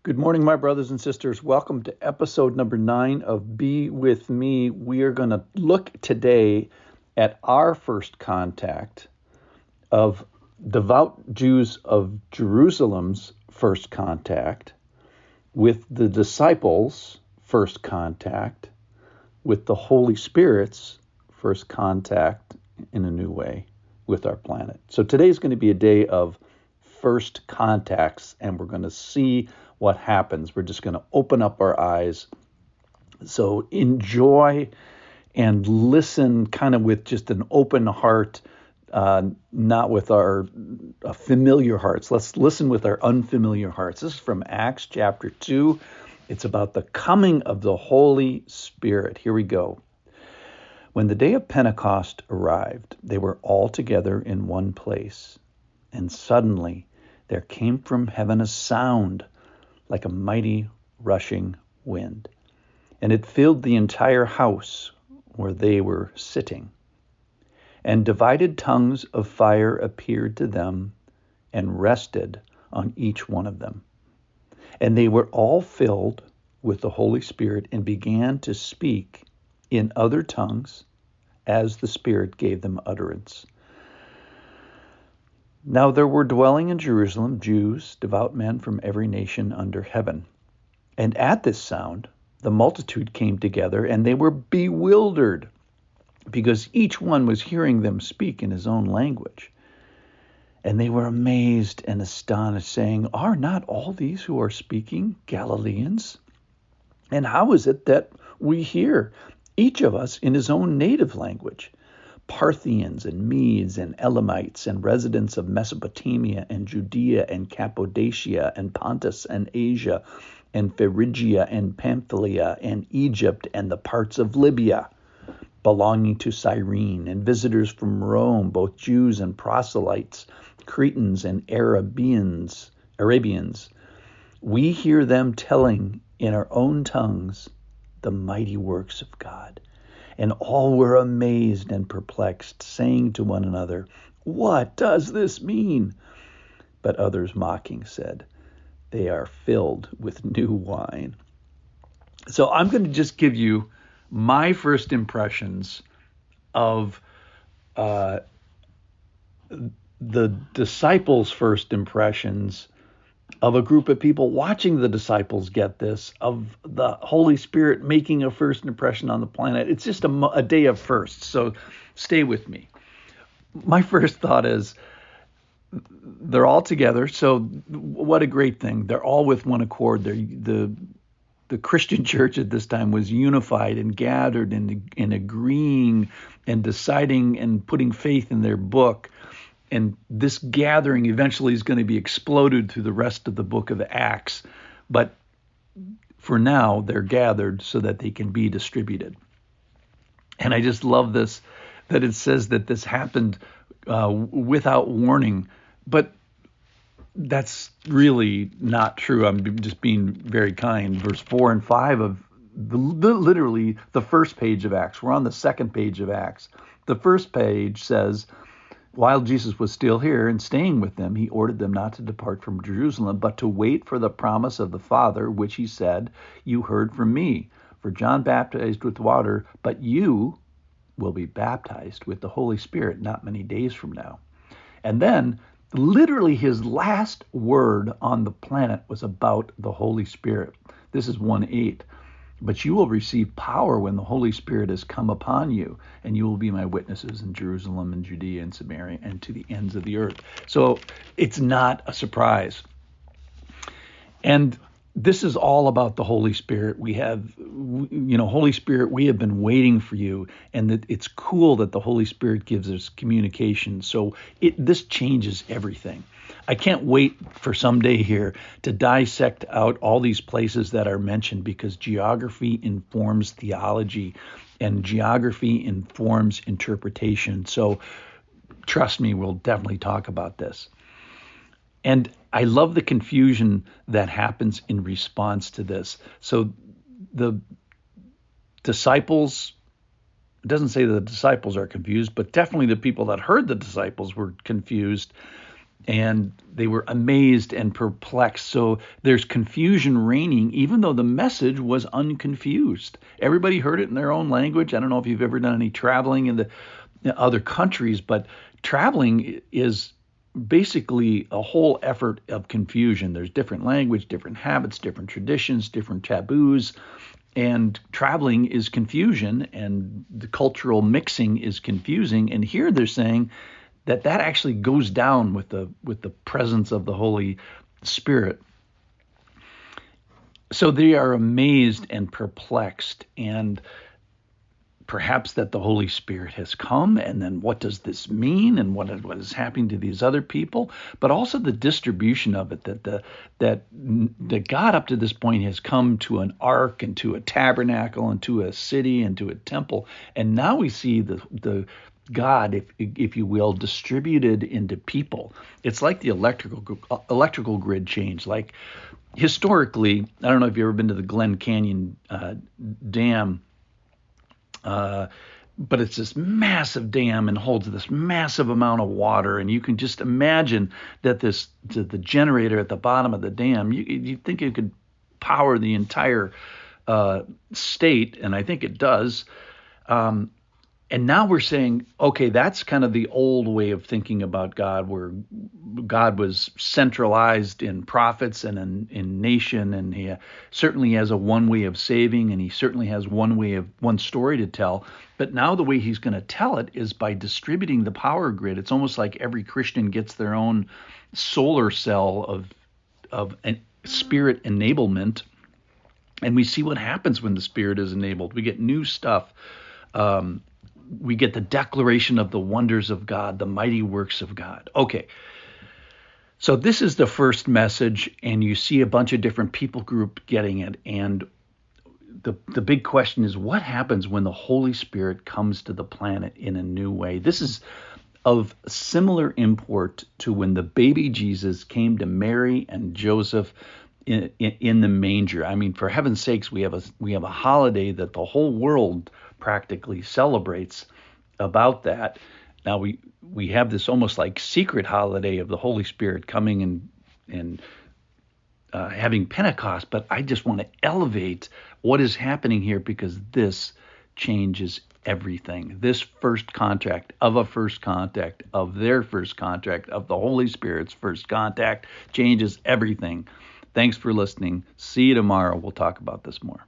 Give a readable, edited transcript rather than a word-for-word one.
Good morning, my brothers and sisters. Welcome to episode number 9 of Be With Me. We are going to look today at our first contact of devout Jews of Jerusalem's first contact with the disciples' first contact with the Holy Spirit's first contact in a new way with our planet. So today is going to be a day of first contacts, and we're going to see what happens. We're just going to open up our eyes. So enjoy and listen kind of with just an open heart, not with our familiar hearts. Let's listen with our unfamiliar hearts. This is from Acts chapter 2. It's about the coming of the Holy Spirit. Here we go. When the day of Pentecost arrived, they were all together in one place. And suddenly there came from heaven a sound like a mighty rushing wind, and it filled the entire house where they were sitting. And divided tongues of fire appeared to them and rested on each one of them. And they were all filled with the Holy Spirit and began to speak in other tongues as the Spirit gave them utterance. Now there were dwelling in Jerusalem Jews, devout men from every nation under heaven. And at this sound, the multitude came together, and they were bewildered, because each one was hearing them speak in his own language. And they were amazed and astonished, saying, "Are not all these who are speaking Galileans? And how is it that we hear, each of us in his own native language? Parthians and Medes and Elamites and residents of Mesopotamia and Judea and Cappadocia and Pontus and Asia and Phrygia and Pamphylia and Egypt and the parts of Libya belonging to Cyrene, and visitors from Rome, both Jews and proselytes, Cretans and Arabians. We hear them telling in our own tongues the mighty works of God." And all were amazed and perplexed, saying to one another, "What does this mean?" But others mocking said, "They are filled with new wine." So I'm going to just give you my first impressions of the disciples' first impressions of a group of people watching the disciples get this, of the Holy Spirit making a first impression on the planet. It's just a day of firsts, so stay with me. My first thought is they're all together, so what a great thing. They're all with one accord. The Christian church at this time was unified and gathered and agreeing and deciding and putting faith in their book. And this gathering eventually is going to be exploded through the rest of the book of Acts. But for now, they're gathered so that they can be distributed. And I just love this, that it says that this happened without warning. But that's really not true. I'm just being very kind. Verse 4 and 5 of literally the first page of Acts. We're on the second page of Acts. The first page says, "While Jesus was still here and staying with them, he ordered them not to depart from Jerusalem, but to wait for the promise of the Father, which he said, 'You heard from me. For John baptized with water, but you will be baptized with the Holy Spirit not many days from now.'" And then literally his last word on the planet was about the Holy Spirit. This is 1:8. "But you will receive power when the Holy Spirit has come upon you, and you will be my witnesses in Jerusalem and Judea and Samaria and to the ends of the earth." So it's not a surprise. And this is all about the Holy Spirit. We have, Holy Spirit, we have been waiting for you. And that it's cool that the Holy Spirit gives us communication. So this changes everything. I can't wait for someday here to dissect out all these places that are mentioned, because geography informs theology and geography informs interpretation. So trust me, we'll definitely talk about this. And I love the confusion that happens in response to this. So the disciples, it doesn't say that the disciples are confused, but definitely the people that heard the disciples were confused. and they were amazed and perplexed. So there's confusion reigning, even though the message was unconfused. Everybody heard it in their own language. I don't know if you've ever done any traveling in the other countries, but traveling is basically a whole effort of confusion. There's different language, different habits, different traditions, different taboos, and traveling is confusion, and the cultural mixing is confusing. And here they're saying that actually goes down with the presence of the Holy Spirit. So they are amazed and perplexed, and perhaps that the Holy Spirit has come, and then what does this mean, and what is happening to these other people, but also the distribution of it, that God up to this point has come to an ark and to a tabernacle and to a city and to a temple, and now we see the God, if you will, distributed into people. It's like the electrical grid change. Like historically, I don't know if you've ever been to the Glen Canyon Dam, but it's this massive dam and holds this massive amount of water, and you can just imagine that the generator at the bottom of the dam, you think it could power the entire state, and I think it does. And now we're saying, okay, that's kind of the old way of thinking about God, where God was centralized in prophets and in nation, and he certainly has one way of saving, and he certainly has one story to tell. But now the way he's going to tell it is by distributing the power grid. It's almost like every Christian gets their own solar cell of spirit enablement, and we see what happens when the Spirit is enabled. We get new stuff. We get the declaration of the wonders of God, the mighty works of God. Okay, so this is the first message, and you see a bunch of different people group getting it. And the big question is, what happens when the Holy Spirit comes to the planet in a new way? This is of similar import to when the baby Jesus came to Mary and Joseph in the manger. I mean, for heaven's sakes, we have a holiday that the whole world practically celebrates about that. Now we have this almost like secret holiday of the Holy Spirit coming and having Pentecost, but I just want to elevate what is happening here, because this changes everything. This first contact of a first contact of their first contact of the Holy Spirit's first contact changes everything. Thanks for listening. See you tomorrow. We'll talk about this more.